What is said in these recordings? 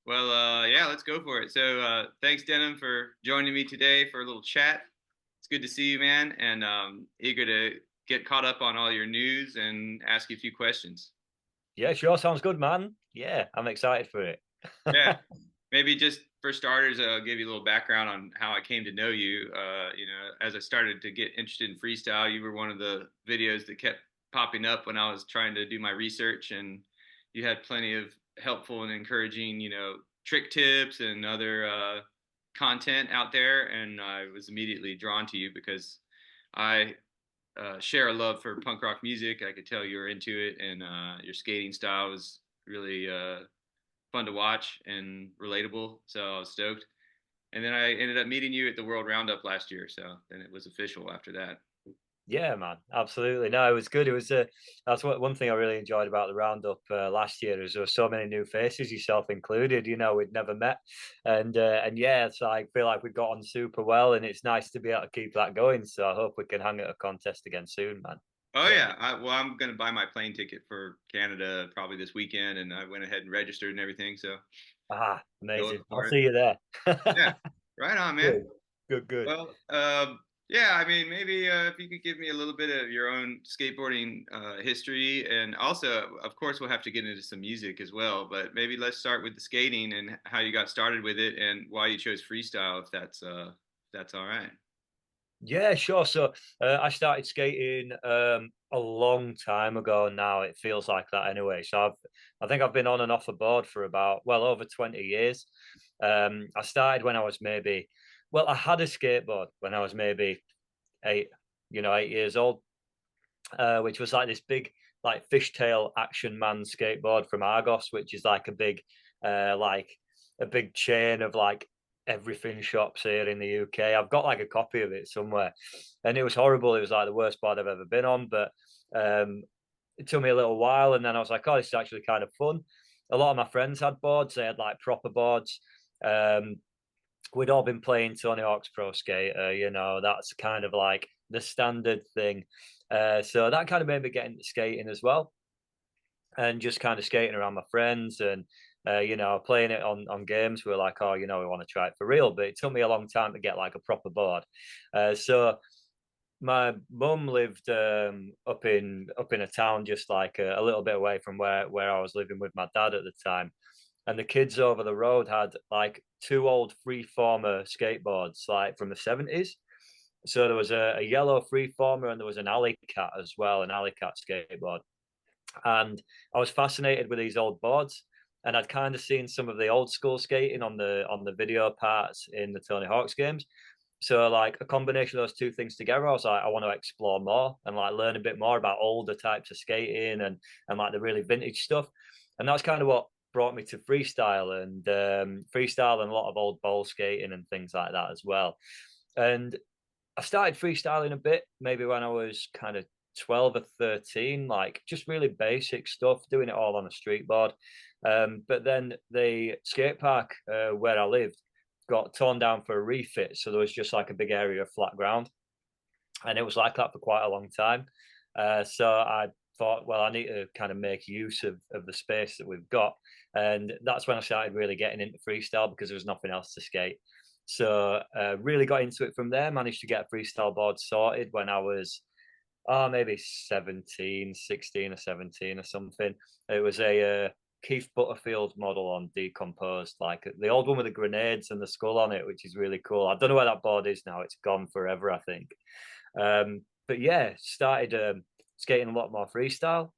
Well, yeah, let's go for it. So, thanks, Denham, for joining me today for a little chat. It's good to see you, man, and eager to get caught up on all your news and ask you a few questions. Yeah, sure. Sounds good, man. Yeah, I'm excited for it. Yeah, maybe just for starters, I'll give you a little background on how I came to know you. As I started to get interested in freestyle, you were one of the videos that kept popping up when I was trying to do my research, and you had plenty of helpful and encouraging, trick tips and other content out there. And I was immediately drawn to you because I share a love for punk rock music. I could tell you were into it, and your skating style was really fun to watch and relatable. So I was stoked. And then I ended up meeting you at the World Roundup last year. So then it was official after that. Yeah, man, absolutely. No, it was good. It was that's what one thing I really enjoyed about the roundup last year is there were so many new faces, yourself included. We'd never met, and yeah, it's like feel like we got on super well, and it's nice to be able to keep that going. So I hope we can hang at a contest again soon, man. Oh Yeah. yeah, well, I'm gonna buy my plane ticket for Canada probably this weekend, and I went ahead and registered and everything. So Ah, going amazing. I'll for it. see you there. Yeah, right on, man. Good, good, good. Well, yeah, I mean, maybe if you could give me a little bit of your own skateboarding history, and also, of course, we'll have to get into some music as well. But maybe let's start with the skating and how you got started with it, and why you chose freestyle, if that's all right. Yeah, sure. So I started skating a long time ago now. It feels like that anyway. I think I've been on and off a board for about well over 20 years. I started when I was maybe, well, I had a skateboard when I was maybe eight, 8 years old, which was like this big, like fishtail Action Man skateboard from Argos, which is like like a big chain of like everything shops here in the UK. I've got like a copy of it somewhere, and it was horrible. It was like the worst board I've ever been on, but um, it took me a little while, and then I was like, oh, this is actually kind of fun. A lot of my friends had boards; they had like proper boards. Um, we'd all been playing Tony Hawk's Pro Skater, that's kind of like the standard thing. So that kind of made me get into skating as well, and just kind of skating around my friends and playing it on games. We were like, oh, we want to try it for real, but it took me a long time to get like a proper board. So my mum lived up in a town just like a little bit away from where I was living with my dad at the time, and the kids over the road had like two old freeformer skateboards like from the 70s. So there was a yellow freeformer and there was an alley cat as well, an alley cat skateboard. And I was fascinated with these old boards, and I'd kind of seen some of the old school skating on the video parts in the Tony Hawk's games. So like a combination of those two things together, I was like, I want to explore more and like learn a bit more about older types of skating and like the really vintage stuff. And that's kind of what brought me to freestyle and a lot of old bowl skating and things like that as well. And I started freestyling a bit, maybe when I was kind of 12 or 13, like just really basic stuff, doing it all on a street board. But then the skate park where I lived got torn down for a refit. So there was just like a big area of flat ground. And it was like that for quite a long time. So I thought, well, I need to kind of make use of the space that we've got. And that's when I started really getting into freestyle because there was nothing else to skate. So really got into it from there, managed to get a freestyle board sorted when I was maybe 17, 16 or 17 or something. It was a Keith Butterfield model on Decomposed, like the old one with the grenades and the skull on it, which is really cool. I don't know where that board is now. It's gone forever, I think. But yeah, started skating a lot more freestyle.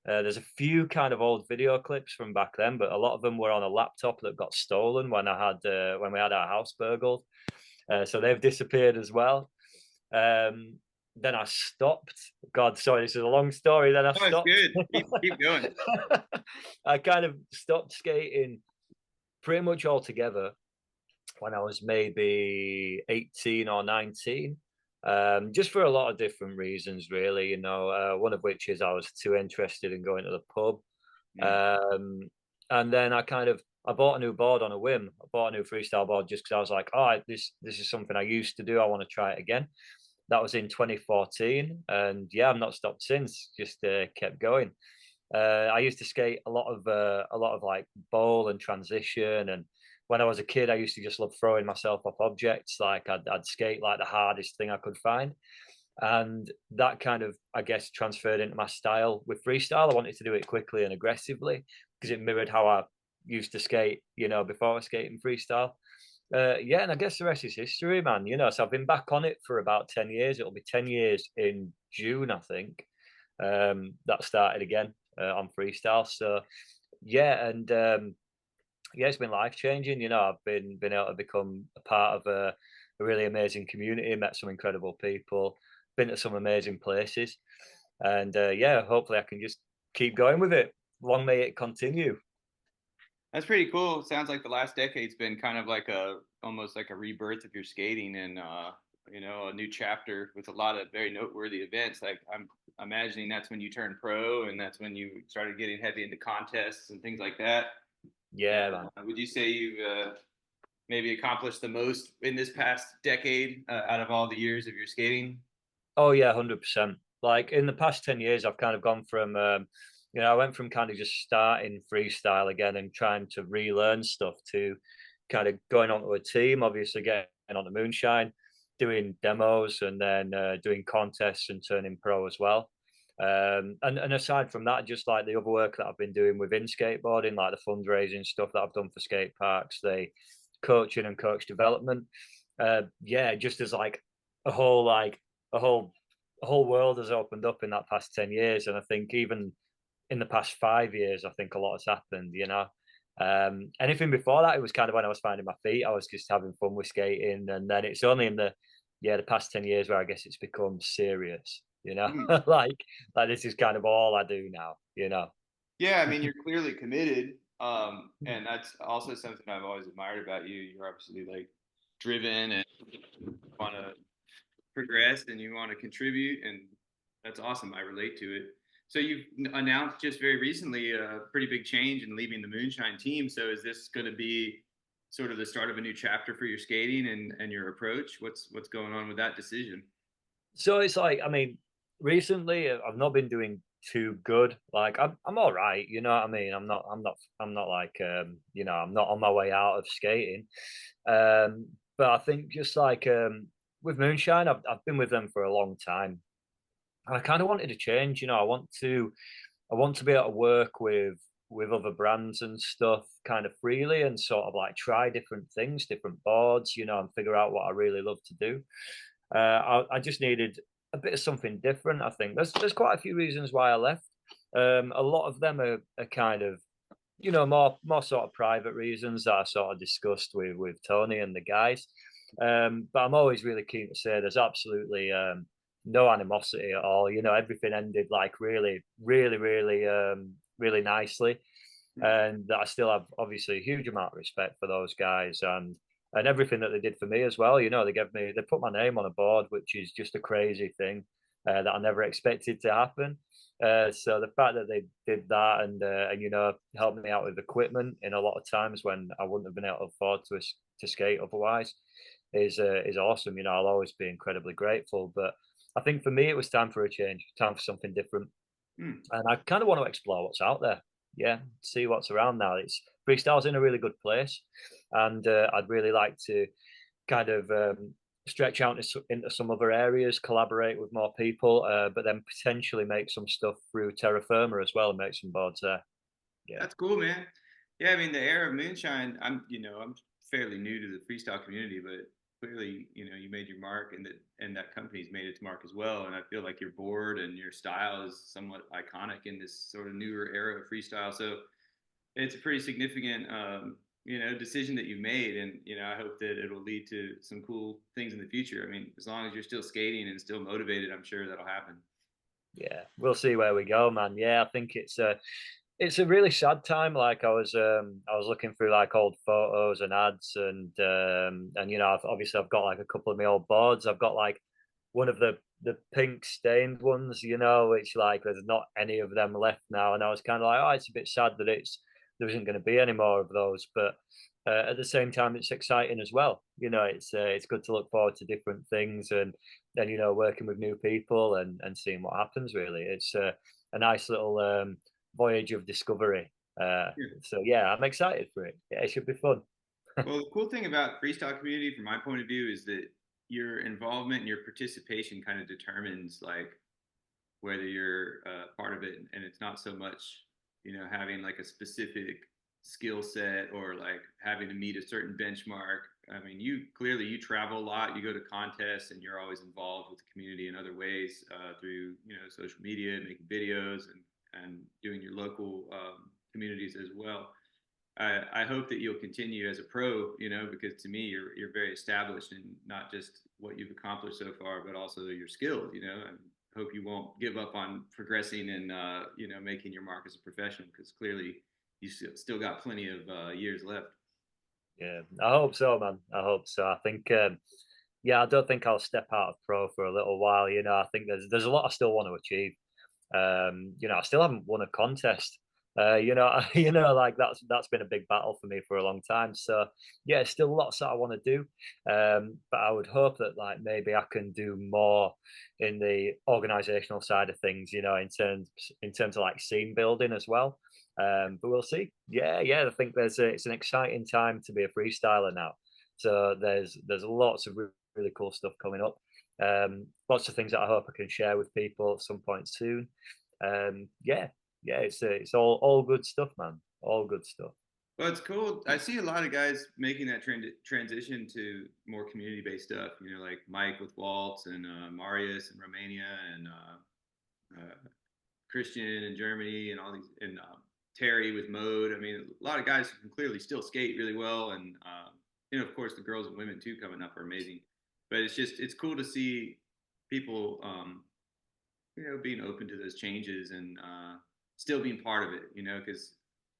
There's a few kind of old video clips from back then, but a lot of them were on a laptop that got stolen when we had our house burgled. So they've disappeared as well. Then I stopped. God, sorry, this is a long story. Then I Oh, it's stopped. good. Keep going. I kind of stopped skating pretty much altogether when I was maybe 18 or 19. Just for a lot of different reasons, really. One of which is I was too interested in going to the pub. Mm. Um, and then I bought a new board on a whim. I bought a new freestyle board just because I was like, oh, this is something I used to do. I want to try it again. That was in 2014, and yeah, I've not stopped since. Just kept going. I used to skate a lot of like bowl and transition, and when I was a kid, I used to just love throwing myself off objects. Like I'd skate like the hardest thing I could find, and that kind of, I guess, transferred into my style with freestyle. I wanted to do it quickly and aggressively because it mirrored how I used to skate, before I was skating freestyle. Yeah, and I guess the rest is history, man. So I've been back on it for about 10 years. It'll be 10 years in June, I think. That started again on freestyle. So yeah, and yeah, it's been life changing. I've been able to become a part of a really amazing community, met some incredible people, been to some amazing places, and yeah, hopefully I can just keep going with it. Long may it continue. That's pretty cool. Sounds like the last decade's been kind of like a almost like a rebirth of your skating and a new chapter with a lot of very noteworthy events. Like I'm imagining that's when you turned pro and that's when you started getting heavy into contests and things like that. Yeah, man. Would you say you've maybe accomplished the most in this past decade out of all the years of your skating? Oh yeah, 100%. Like in the past 10 years, I've kind of gone from, I went from kind of just starting freestyle again and trying to relearn stuff to kind of going onto a team, obviously getting on the moonshine, doing demos, and then doing contests and turning pro as well. And aside from that, just like the other work that I've been doing within skateboarding, like the fundraising stuff that I've done for skate parks, the coaching and coach development. Yeah, just as like a whole like a whole a whole world has opened up in that past 10 years, and I think even in the past 5 years, I think a lot has happened. Anything before that, it was kind of when I was finding my feet. I was just having fun with skating, and then it's only in the past 10 years where I guess it's become serious. Mm. Like this is kind of all I do now. Yeah, I mean, you're clearly committed. And that's also something I've always admired about you. You're obviously like driven and want to progress and you want to contribute, and that's awesome. I relate to it. So you've announced just very recently a pretty big change in leaving the Moonshine team. So is this going to be sort of the start of a new chapter for your skating and your approach? What's going on with that decision? So it's like, I mean, recently I've not been doing too good. Like I'm all right, you know what I mean? I'm not like I'm not on my way out of skating. But I think just like with Moonshine, I've been with them for a long time. And I kind of wanted to change. I want to be able to work with other brands and stuff kind of freely and sort of like try different things, different boards, and figure out what I really love to do. I just needed a bit of something different. I think there's quite a few reasons why I left. A lot of them are kind of more sort of private reasons that I sort of discussed with Tony and the guys. But I'm always really keen to say there's absolutely no animosity at all. Everything ended like really, really, really, really nicely, and that I still have obviously a huge amount of respect for those guys and everything that they did for me as well. They put my name on a board, which is just a crazy thing that I never expected to happen. So the fact that they did that and helped me out with equipment in a lot of times when I wouldn't have been able to afford to skate otherwise is awesome. I'll always be incredibly grateful. But I think for me it was time for a change, time for something different, Hmm. and I kind of want to explore what's out there. Yeah, see what's around now. It's freestyle's in a really good place, and I'd really like to kind of stretch out into some other areas, collaborate with more people, but then potentially make some stuff through terra firma as well and make some boards there. Yeah, That's cool, man. Yeah, I mean the era of moonshine. I'm fairly new to the freestyle community, but clearly, you made your mark, and that company's made its mark as well. And I feel like your board and your style is somewhat iconic in this sort of newer era of freestyle. So it's a pretty significant, decision that you've made, and I hope that it'll lead to some cool things in the future. I mean, as long as you're still skating and still motivated, I'm sure that'll happen. yeah, we'll see where we go, man. Yeah, I think it's a really sad time. Like I was looking through like old photos and ads and obviously I've got like a couple of my old boards. I've got like one of the pink stained ones, which like there's not any of them left now. And I was kind of like, oh, it's a bit sad that there isn't going to be any more of those. But at the same time, it's exciting as well. It's good to look forward to different things and working with new people and seeing what happens. Really, it's a nice little voyage of discovery. Uh, Yeah. so yeah, I'm excited for it. Yeah, it should be fun. Well, the cool thing about freestyle community, from my point of view, is that your involvement and your participation kind of determines like whether you're part of it, and it's not so much having like a specific skill set or like having to meet a certain benchmark. I mean, you travel a lot, you go to contests, and you're always involved with the community in other ways through social media, making videos, and doing your local communities as well. I hope that you'll continue as a pro, because to me you're very established in not just what you've accomplished so far, but also your skills. And hope you won't give up on progressing and making your mark as a professional, because clearly you still got plenty of years left. Yeah, I hope so, man. I hope so. I think, yeah, I don't think I'll step out of pro for a little while. I think there's a lot I still want to achieve. I still haven't won a contest. Like that's been a big battle for me for a long time. So yeah, still lots that I want to do. But I would hope that like maybe I can do more in the organizational side of things, in terms of like scene building as well. But we'll see. Yeah, yeah. I think it's an exciting time to be a freestyler now. So there's lots of really cool stuff coming up. Lots of things that I hope I can share with people at some point soon. Yeah, yeah, it's all good stuff, man. All good stuff. Well, it's cool. I see a lot of guys making that transition to more community-based stuff. Like Mike with Waltz, and Marius in Romania, and Christian in Germany, and all these, and Terry with Mode. I mean, a lot of guys who can clearly still skate really well, and of course, the girls and women too coming up are amazing. But it's cool to see people, being open to those changes, and still being part of it. Because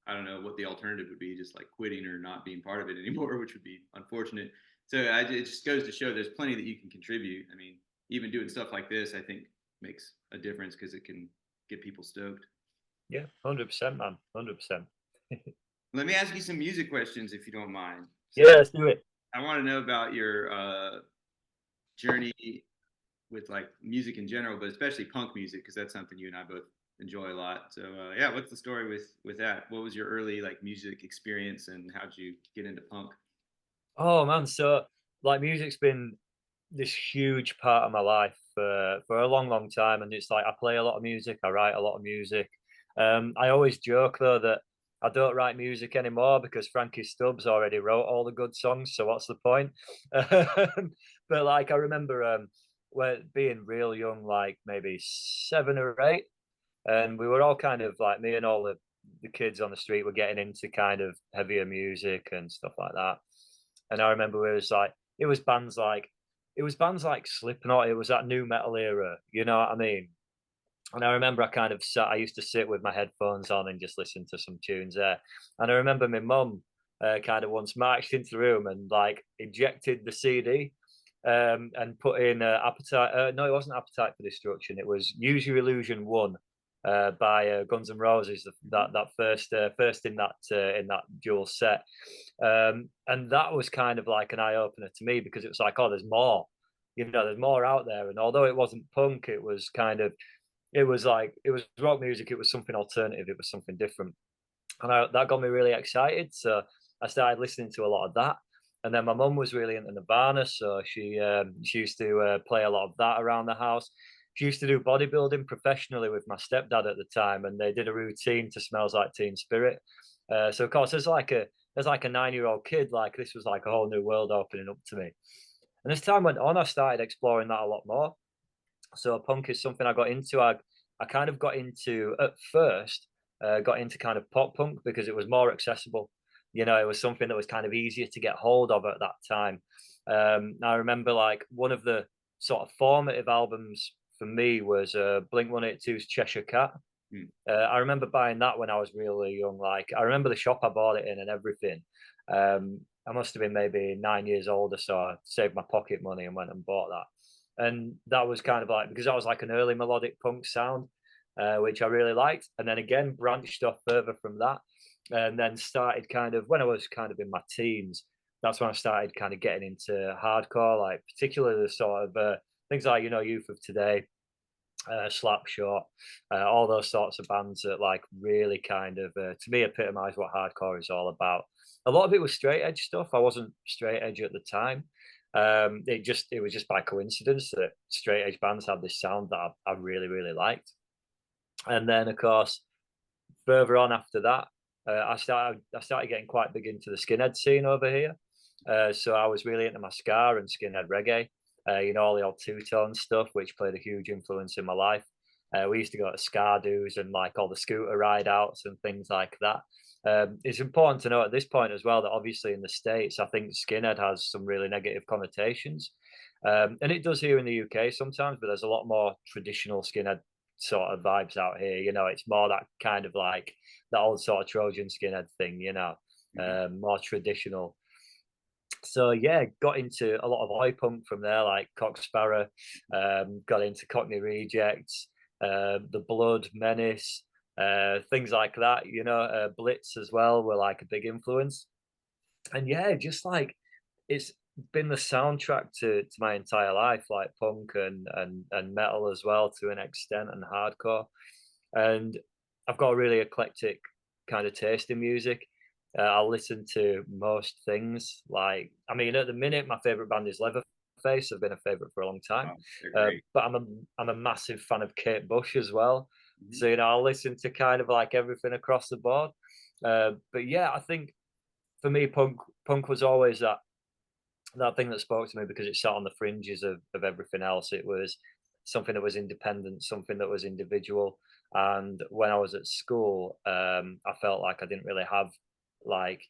I don't know what the alternative would be, just like quitting or not being part of it anymore, which would be unfortunate. So it just goes to show there's plenty that you can contribute. I mean, even doing stuff like this, I think makes a difference because it can get people stoked. Yeah, 100%, man, 100%. Let me ask you some music questions if you don't mind. Yeah, So let's do it. I want to know about your journey with like music in general, but especially punk music, because that's something you and I both enjoy a lot. So yeah, what's the story with that? What was your early like music experience, and how did you get into punk? Oh man, so like music's been this huge part of my life for a long, long time, and it's like I play a lot of music, I write a lot of music. I always joke though that I don't write music anymore because Frankie Stubbs already wrote all the good songs, so what's the point? But like I remember when being real young, like maybe 7 or 8, and we were all kind of like me and all the kids on the street were getting into kind of heavier music and stuff like that. And I remember it was bands like Slipknot. It was that new metal era. You know what I mean? And I remember I used to sit with my headphones on and just listen to some tunes there. And I remember my mum kind of once marched into the room and like ejected the CD and put in Appetite. No, it wasn't Appetite for Destruction. It was Use Your Illusion 1 by Guns N' Roses. That first in that dual set. And that was kind of like an eye opener to me because it was like, oh, there's more. There's more out there. And although it wasn't punk, it was rock music. It was something alternative. It was something different, and that got me really excited. So I started listening to a lot of that. And then my mum was really into Nirvana, so she used to play a lot of that around the house. She used to do bodybuilding professionally with my stepdad at the time, and they did a routine to "Smells Like Teen Spirit." So of course, as like a 9-year-old kid, like this was like a whole new world opening up to me. And as time went on, I started exploring that a lot more. So punk is something I got into. I kind of got into at first, got into kind of pop punk because it was more accessible. It was something that was kind of easier to get hold of at that time. I remember like one of the sort of formative albums for me was Blink 182's Cheshire Cat. Hmm. I remember buying that when I was really young. Like I remember the shop I bought it in and everything. I must have been maybe 9 years old or so. I saved my pocket money and went and bought that. And that was kind of like because that was like an early melodic punk sound, which I really liked. And then again branched off further from that, and then started kind of when I was kind of in my teens. That's when I started kind of getting into hardcore, like particularly the sort of things like Youth of Today, Slapshot, all those sorts of bands that like really kind of to me epitomise what hardcore is all about. A lot of it was straight edge stuff. I wasn't straight edge at the time. It was just by coincidence that straight edge bands had this sound that I really really liked. And then of course further on after that, I started getting quite big into the skinhead scene over here. So I was really into my ska and skinhead reggae. All the old two-tone stuff, which played a huge influence in my life. We used to go to ska do's and like all the scooter ride outs and things like that. It's important to know at this point as well that obviously in the States, I think skinhead has some really negative connotations. And it does here in the UK sometimes, but there's a lot more traditional skinhead sort of vibes out here. It's more that kind of like that old sort of Trojan skinhead thing, Mhm. more traditional. So yeah, got into a lot of oi punk from there, like Cock Sparrow, got into Cockney Rejects, the Blood, Menace, things like that, Blitz as well were like a big influence. And yeah, just like it's been the soundtrack to my entire life, like punk and metal as well to an extent, and hardcore. And I've got a really eclectic kind of taste in music. I'll listen to most things. Like, I mean, at the minute, my favorite band is Leatherface. Have been a favorite for a long time, Wow, they're great. but I'm a massive fan of Kate Bush as well. Mhm. So I'll listen to kind of like everything across the board. But yeah, I think for me, punk was always that thing that spoke to me because it sat on the fringes of everything else. It was something that was independent, something that was individual. And when I was at school, I felt like I didn't really have like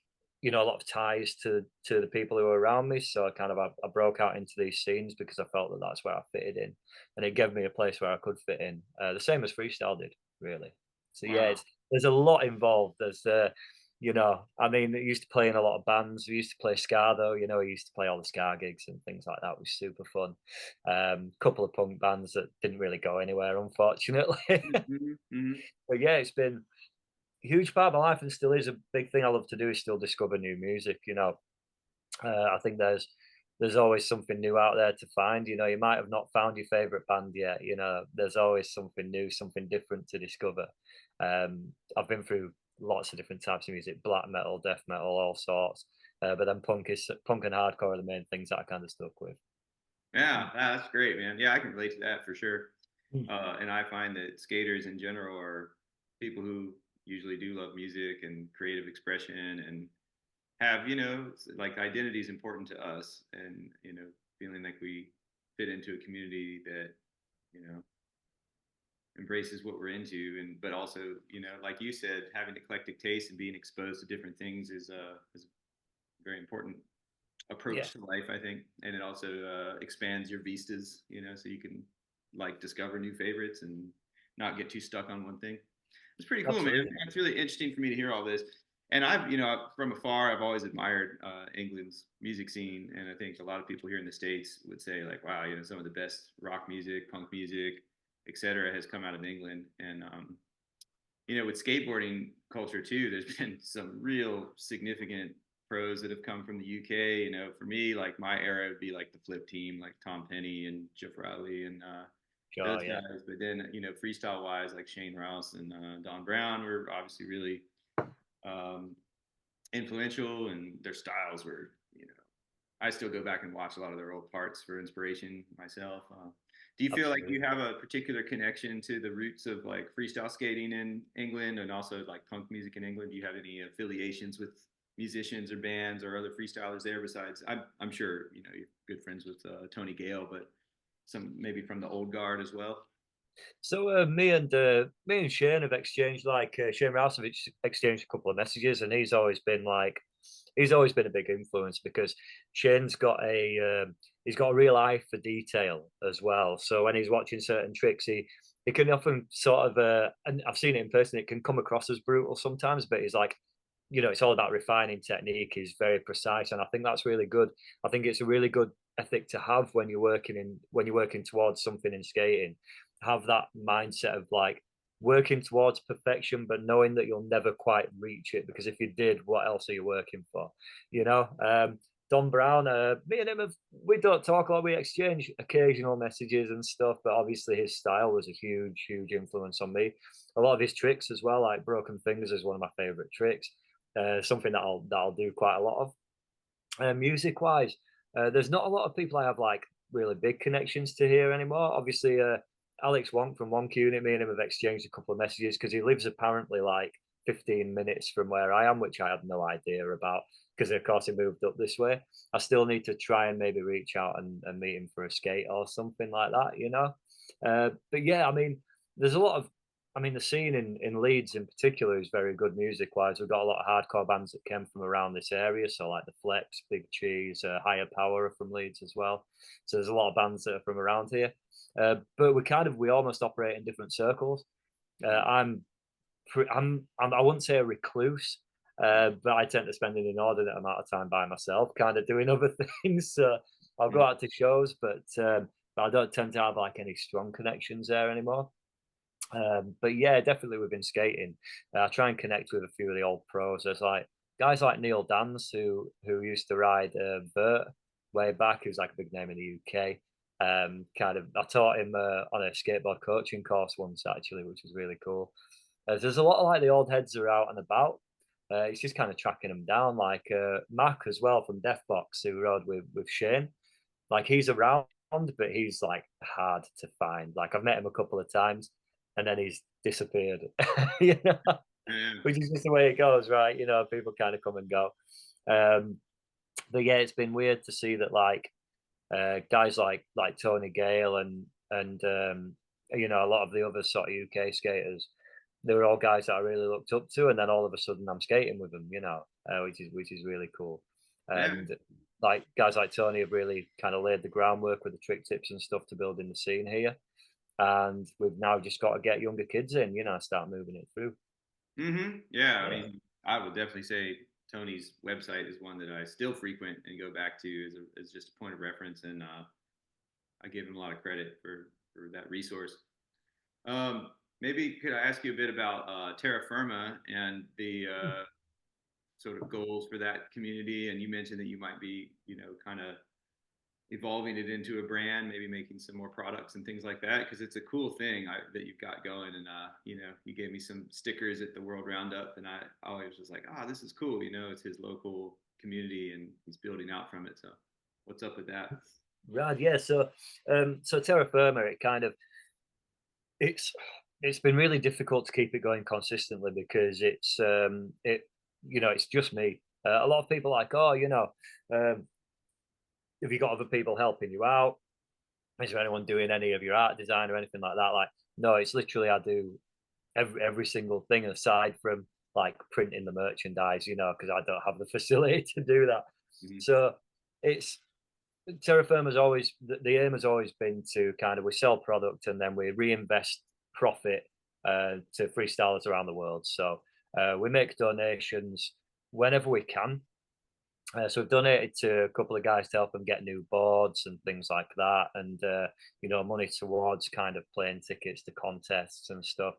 a lot of ties to the people who were around me. So I broke out into these scenes because I felt that that's where I fitted in, and it gave me a place where I could fit in. The same as freestyle did, really. So yeah, Wow. there's a lot involved. I mean, we used to play in a lot of bands. We used to play ska though. We used to play all the ska gigs and things like that. It was super fun. Couple of punk bands that didn't really go anywhere, unfortunately. Mhm, mhm. But yeah, it's been a huge part of my life and still is a big thing I love to do is still discover new music. I think there's always something new out there to find. You might have not found your favorite band yet. There's always something new, something different to discover. I've been through lots of different types of music: black metal, death metal, all sorts. But then punk and hardcore are the main things that I kind of stuck with. Yeah, that's great, man. Yeah, I can relate to that for sure. Mm. And I find that skaters in general are people who usually do love music and creative expression and have, like identity is important to us and, feeling like we fit into a community that, you know, embraces what we're into. And, but also, like you said, having eclectic taste and being exposed to different things is a very important Yeah, approach to life, I think, and it also expands your vistas, so you can like discover new favorites and not get too stuck on one thing. It's pretty cool, man. absolutely. It's really interesting for me to hear all this. And I've, from afar, I've always admired England's music scene, and I think a lot of people here in the states would say like, wow, some of the best rock music, punk music, etc., has come out of England. And with skateboarding culture too, there's been some real significant pros that have come from the UK. For me, like my era would be like the Flip Team, like Tom Penny and Jeff Riley and Sure, those yeah, guys. But then, freestyle wise, like Shane Rouse and Don Brown were obviously really um, influential, and their styles were, I still go back and watch a lot of their old parts for inspiration myself. Do you feel like you absolutely. have a particular connection to the roots of like freestyle skating in England and also like punk music in England? Do you have any affiliations with musicians or bands or other freestylers there besides? I'm sure you're good friends with Tony Gale, but some maybe from the old guard as well. So me and Shane have exchanged Shane Rouse have exchanged a couple of messages, and he's always been a big influence because Shane's got he's got a real eye for detail as well. So when he's watching certain tricks, he can often sort of and I've seen it in person. It can come across as brutal sometimes, but he's like, it's all about refining technique. He's very precise, and I think that's really good. I think it's a really good ethic to have when you're working towards something in skating. Have that mindset of like working towards perfection, but knowing that you'll never quite reach it because if you did, what else are you working for? Don Brown, me and him have we don't talk a lot. We exchange occasional messages and stuff, but obviously his style was a huge, huge influence on me. A lot of his tricks as well, like broken fingers, is one of my favorite tricks. Something that I'll do quite a lot of. Music wise, there's not a lot of people I have like really big connections to here anymore. Obviously, Alex Wonk from Wonk Unit, me and him have exchanged a couple of messages because he lives apparently like 15 minutes from where I am, which I had no idea about because of course he moved up this way. I still need to try and maybe reach out and meet him for a skate or something like that, you know. But yeah, I mean, there's a lot of I mean, the scene in Leeds in particular is very good music-wise. We've got a lot of hardcore bands that came from around this area, so like the Flex, Big Cheese, Higher Power are from Leeds as well. So there's a lot of bands that are from around here. But we almost operate in different circles. Mhm. I wouldn't say a recluse, but I tend to spend an inordinate amount of time by myself, kind of doing other things. So I'll go Mhm. out to shows, but I don't tend to have like any strong connections there anymore. But yeah, definitely we've been skating. I try and connect with a few of the old pros. There's like guys like Neil Dans who used to ride Vert way back. He was like a big name in the UK. Kind of, I taught him on a skateboard coaching course once actually, which was really cool. There's a lot of like the old heads are out and about. It's just kind of tracking them down, like Mac as well from Deathbox, who rode with Shane. Like he's around, but he's like hard to find. Like I've met him a couple of times, and then he's disappeared. you know, Yeah. which is just the way it goes, right? You know, people kind of come and go. Um, but yeah, it's been weird to see that like guys like Tony Gale and you know a lot of the other sort of UK skaters. They were all guys that I really looked up to, and then all of a sudden I'm skating with them, you know, which is really cool. Yeah. And like guys like Tony have really kind of laid the groundwork with the trick tips and stuff to build in the scene here. And we've now just got to get younger kids in, you know, start moving it through. Yeah. I Yeah. mean, I would definitely say Tony's website is one that I still frequent and go back to as just a point of reference, and I give him a lot of credit for that resource. Maybe could I ask you a bit about Terra Firma and the sort of goals for that community? And you mentioned that you might be, kind of evolving it into a brand, maybe making some more products and things like that, because it's a cool thing that you've got going. And you gave me some stickers at the World Roundup, and I always was like, this is cool. It's his local community, and he's building out from it. So, what's up with that? Right, yeah. So terra firma, it's it's been really difficult to keep it going consistently because it's just me. A lot of people are like, oh, um, have you got other people helping you out? Is there anyone doing any of your art design or anything like that? Like, no, it's literally I do every single thing aside from like printing the merchandise, because I don't have the facility to do that. Mm-hmm. So it's Terra Firma's always the aim has always been to kind of we sell product and then we reinvest profit to freestylers around the world. So we make donations whenever we can. So we've donated to a couple of guys to help them get new boards and things like that, and money towards kind of plane tickets to contests and stuff.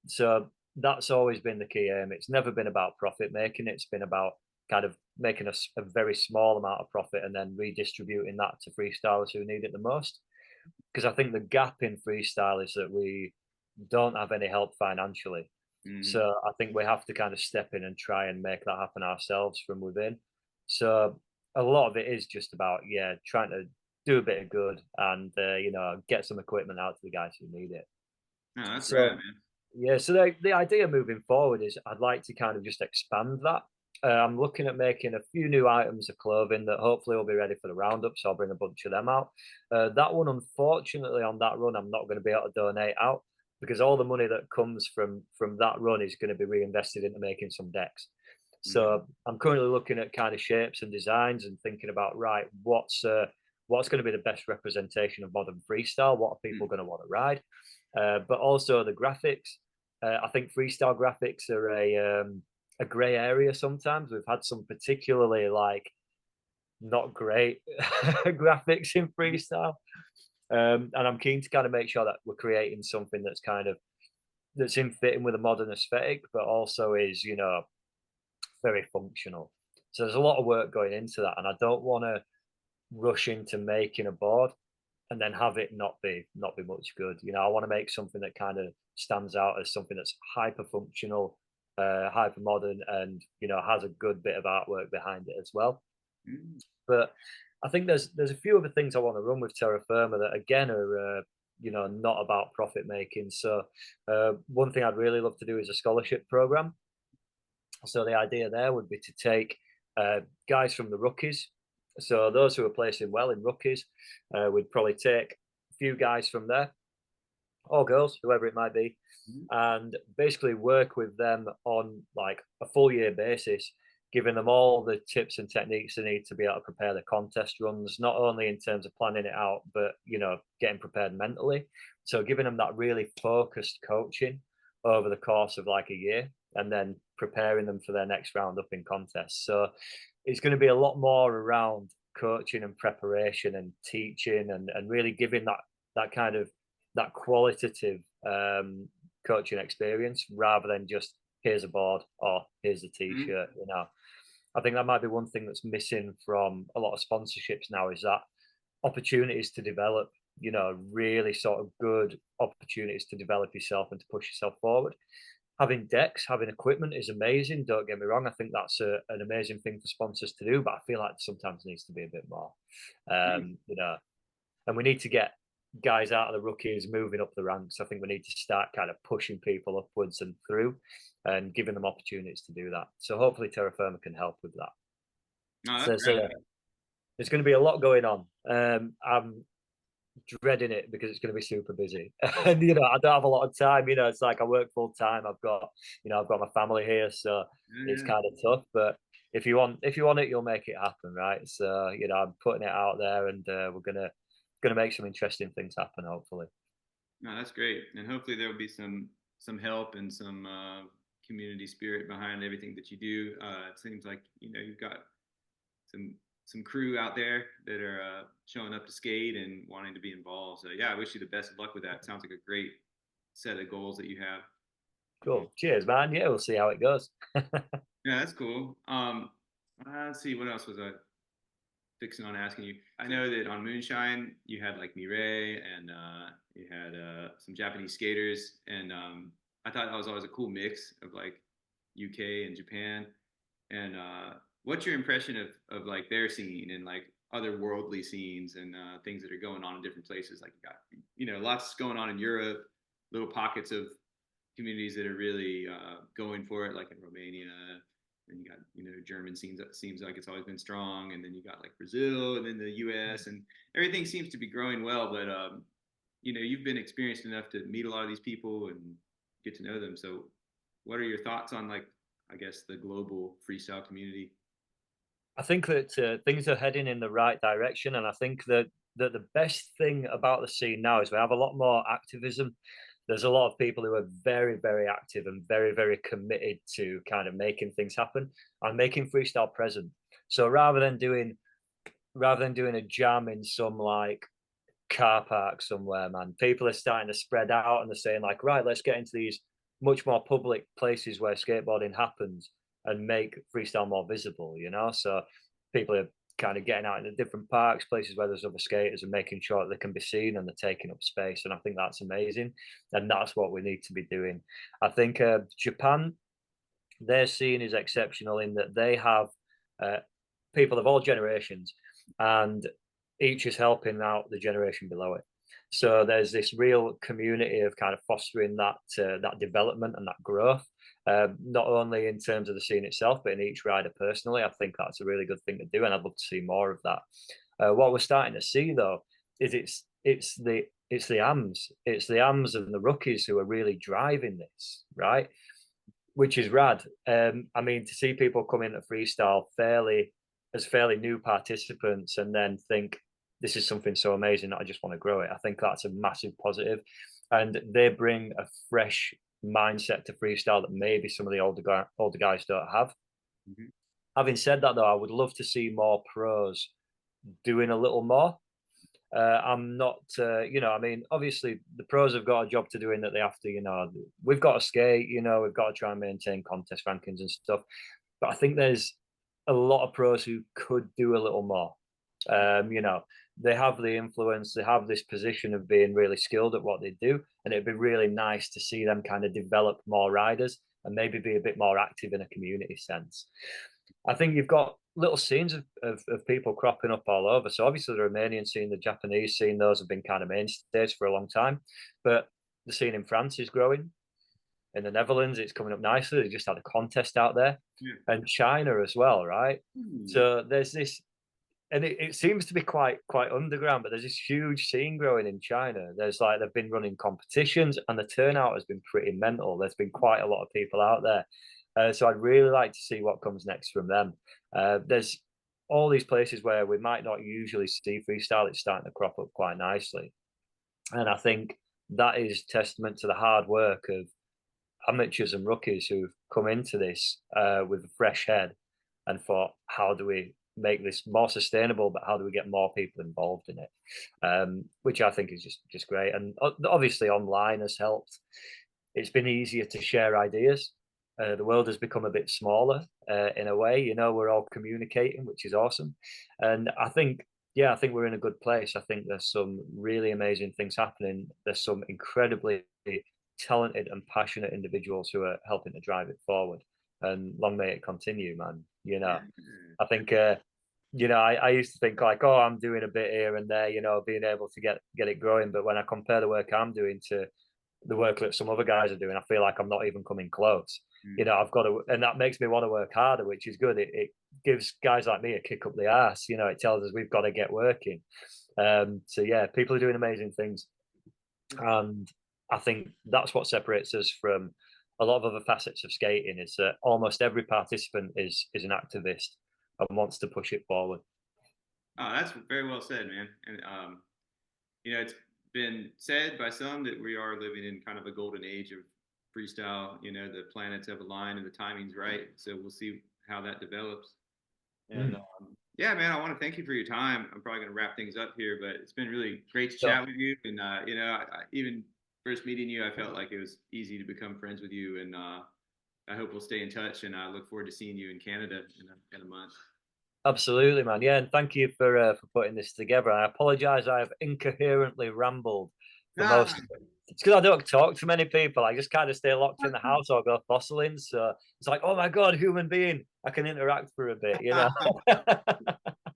So that's always been the key aim. It's never been about profit making. It's been about kind of making a very small amount of profit and then redistributing that to freestylers who need it the most. Because I think the gap in freestyle is that we don't have any help financially. Mm-hmm. So I think we have to kind of step in and try and make that happen ourselves from within. So a lot of it is just about trying to do a bit of good and get some equipment out to the guys who need it. No, that's rad, So man. yeah, so the idea moving forward is I'd like to kind of just expand that. I'm looking at making a few new items of clothing that hopefully will be ready for the roundup, so I'll bring a bunch of them out. That one, unfortunately, on that run, I'm not going to be able to donate out because all the money that comes from that run is going to be reinvested into making some decks. Mm-hmm. So I'm currently looking at kind of shapes and designs and thinking about right, what's going to be the best representation of modern freestyle? What are people going to want to ride? But also the graphics. I think freestyle graphics are a grey area sometimes. We've had some particularly like not great graphics in freestyle, and I'm keen to kind of make sure that we're creating something that's in fitting with a modern aesthetic, but also is very functional. So there's a lot of work going into that, and I don't want to rush into making a board and then have it not be much good. You know, I want to make something that kind of stands out as something that's hyper functional, hyper modern, and has a good bit of artwork behind it as well. Mm, But I think there's a few other things I want to run with Terra Firma that again are not about profit making. So one thing I'd really love to do is a scholarship program. So the idea there would be to take guys from the rookies. So those who are placing well in rookies, we'd probably take a few guys from there, or girls, whoever it might be, mm, and basically work with them on like a full year basis, giving them all the tips and techniques they need to be able to prepare the contest runs, not only in terms of planning it out, but getting prepared mentally. So giving them that really focused coaching over the course of like a year, and then preparing them for their next round up in contests. So it's going to be a lot more around coaching and preparation and teaching, and really giving that kind of that qualitative coaching experience rather than just here's a board or here's a mm, t-shirt. I think that might be one thing that's missing from a lot of sponsorships now, is that opportunities to develop, really sort of good opportunities to develop yourself and to push yourself forward. Having decks, having equipment is amazing, don't get me wrong. I think that's an amazing thing for sponsors to do, but I feel like sometimes needs to be a bit more. mm. um, you know and we need to get guys out of the rookies moving up the ranks. I think we need to start kind of pushing people upwards and through, and giving them opportunities to do that. So hopefully Terra Firma can help with that. No, So that's great. there's going to be a lot going on. I'm dreading it because it's going to be super busy, and I don't have a lot of time. It's like I work full time. I've got my family here, so Yeah, it's yeah. kind of tough. But if you want it, you'll make it happen, right? So I'm putting it out there, and we're gonna make some interesting things happen, hopefully. No, that's great, and hopefully there will be some help and some community spirit behind everything that you do. It seems like you've got some some crew out there that are showing up to skate and wanting to be involved. So yeah, I wish you the best of luck with that. It sounds like a great set of goals that you have. Cool. Cheers, man. Yeah, we'll see how it goes. Yeah, that's cool. Let's see, what else was I fixing on asking you? I know that on Moonshine you had like Mireille and you had some Japanese skaters, and I thought that was always a cool mix of like UK and Japan. And what's your impression of like their scene and like otherworldly scenes and things that are going on in different places? Like you got lots going on in Europe, little pockets of communities that are really going for it, like in Romania. And you got German scenes. That seems like it's always been strong, and then you got like Brazil, and then the U.S. and everything seems to be growing well. But you've been experienced enough to meet a lot of these people and get to know them. So, what are your thoughts on like I guess the global freestyle community? I think that things are heading in the right direction, and I think that the best thing about the scene now is we have a lot more activism. There's a lot of people who are very, very active and very, very committed to kind of making things happen and making freestyle present. So rather than doing a jam in some like car park somewhere, man, people are starting to spread out and they're saying like, right, let's get into these much more public places where skateboarding happens and make freestyle more visible. So people are kind of getting out into different parks, places where there's other skaters, and making sure that they can be seen and they're taking up space. And I think that's amazing, and that's what we need to be doing. I think Japan, their scene is exceptional in that they have uh, people of all generations, and each is helping out the generation below it. So there's this real community of kind of fostering that development and that growth, not only in terms of the scene itself, but in each rider personally. I think that's a really good thing to do, and I'd love to see more of that. What we're starting to see though is it's the AMs and the rookies who are really driving this, right? Which is rad. I mean, to see people come in at freestyle fairly new participants and then think this is something so amazing that I just want to grow it. I think that's a massive positive, and they bring a fresh mindset to freestyle that maybe some of the older guys don't have. Mm-hmm. Having said that, though, I would love to see more pros doing a little more. I'm not, I mean, obviously the pros have got a job to do in that they have to, we've got to skate, we've got to try and maintain contest rankings and stuff. But I think a lot of pros who could do a little more. You know, they have the influence, they have this position of being really skilled at what they do, and it'd be really nice to see them kind of develop more riders and maybe be a bit more active in a community sense. I think you've got little scenes of people cropping up all over. So obviously the Romanian scene, the Japanese scene, those have been kind of mainstays for a long time. But the scene in France is growing. In the Netherlands, it's coming up nicely. They just had a contest out there, Yeah. and China as well, right? Hmm. So there's this, and it seems to be quite underground, but there's this huge scene growing in China. There's like they've been running competitions, and the turnout has been pretty mental. There's been quite a lot of people out there, so I'd really like to see what comes next from them. There's all these places where we might not usually see freestyle. It's starting to crop up quite nicely, and I think that is testament to the hard work of amateurs and rookies who've come into this with a fresh head and thought, how do we make this more sustainable, but how do we get more people involved in it? Which I think is just great. And obviously, online has helped. It's been easier to share ideas. The world has become a bit smaller in a way. You know, we're all communicating, which is awesome. And I think, yeah, I think we're in a good place. I think there's some really amazing things happening. There's some incredibly talented and passionate individuals who are helping to drive it forward. And long may it continue, man. You know, Yeah. I think you know, I used to think like, oh, I'm doing a bit here and there, you know, being able to get it growing. But when I compare the work I'm doing to the work that some other guys are doing, I feel like I'm not even coming close. You Mm. know, I've got to, and that makes me want to work harder, which is good. It gives guys like me a kick up the ass. You know, it tells us we've got to get working. So yeah, people are doing amazing things, and I think that's what separates us from a lot of other facets of skating. Is that almost every participant is an activist and wants to push it forward. Oh, that's very well said, man. And it's been said by some that we are living in kind of a golden age of freestyle. The planets have aligned and the timing's right. So we'll see how that develops. And Mm. yeah, man, I want to thank you for your time. I'm probably going to wrap things up here, but it's been really great to So chat with you. And even first meeting you, I felt like it was easy to become friends with you. And I hope we'll stay in touch. And I look forward to seeing you in Canada in a month. absolutely, man. Yeah, and thank you for putting this together. I apologise. I have incoherently rambled for Ah, most of it. It's because I don't talk to many people. I just kind of stay locked in the house or go fossiling. So it's like, oh my god, human being. I can interact for a bit, you know.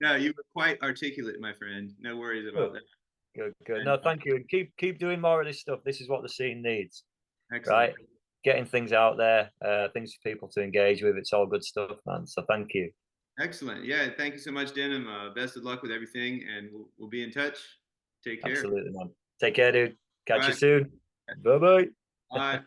no, you were quite articulate, my friend. No worries Good, about that. good. And No, thank you, and keep doing more of this stuff. This is what the scene needs, excellent. right? Getting things out there, things for people to engage with. It's all good stuff, man. So thank you. Excellent. Yeah, thank you so much, Denham. Best of luck with everything, and we'll be in touch. Take care. Absolutely, man. Take care, dude. All Catch you right. soon. Bye bye. Bye.